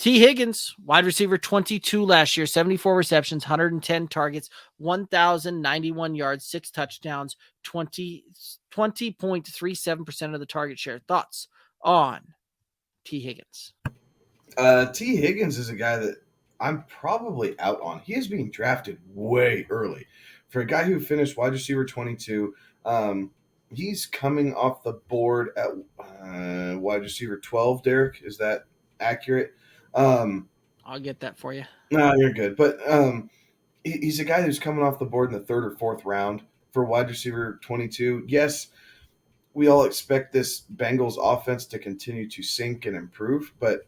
Tee Higgins, wide receiver 22 last year, 74 receptions, 110 targets, 1,091 yards, 6 touchdowns, 20.37% of the target share. Thoughts on Tee Higgins? Tee Higgins is a guy that I'm probably out on. He is being drafted way early. For a guy who finished wide receiver 22, he's coming off the board at wide receiver 12, Derek. Is that accurate? Um, I'll get that for you. no, you're good. But he's a guy who's coming off the board in the third or fourth round for wide receiver 22. Yes, we all expect this Bengals offense to continue to sink and improve, but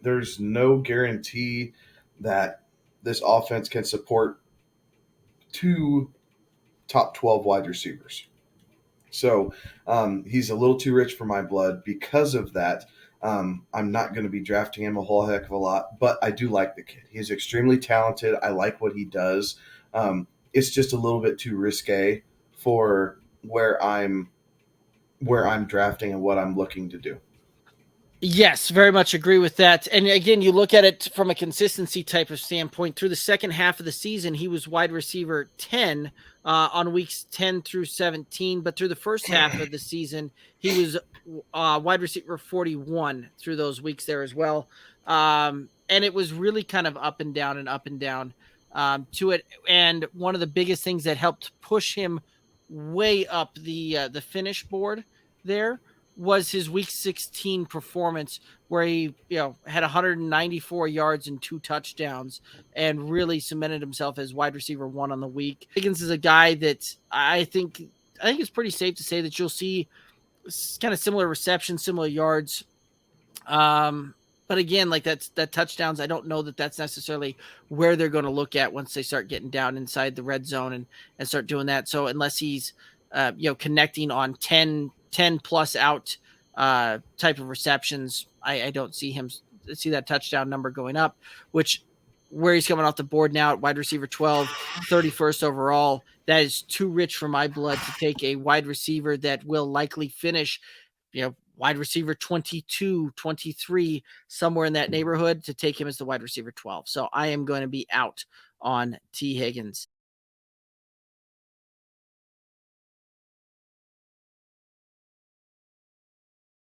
there's no guarantee that this offense can support two top 12 wide receivers. So he's a little too rich for my blood. Because of that, I'm not going to be drafting him a whole heck of a lot, but I do like the kid. He's extremely talented. I like what he does. It's just a little bit too risque for where I'm drafting and what I'm looking to do. Yes, very much agree with that. And again, you look at it from a consistency type of standpoint. Through the second half of the season, he was wide receiver 10 on weeks 10 through 17. But through the first half of the season, he was wide receiver 41 through those weeks there as well. And it was really kind of up and down to it. And one of the biggest things that helped push him way up the finish board there was his week 16 performance where he, had 194 yards and 2 touchdowns and really cemented himself as wide receiver 1 on the week. Higgins is a guy that I think it's pretty safe to say that you'll see kind of similar receptions, similar yards. But again, like that touchdowns, I don't know that that's necessarily where they're going to look at once they start getting down inside the red zone and start doing that. So unless he's, connecting on 10 plus out type of receptions, I don't see that touchdown number going up, which where he's coming off the board now at wide receiver 12, 31st overall. That is too rich for my blood to take a wide receiver that will likely finish, wide receiver 22, 23, somewhere in that neighborhood, to take him as the wide receiver 12. So I am going to be out on Tee Higgins.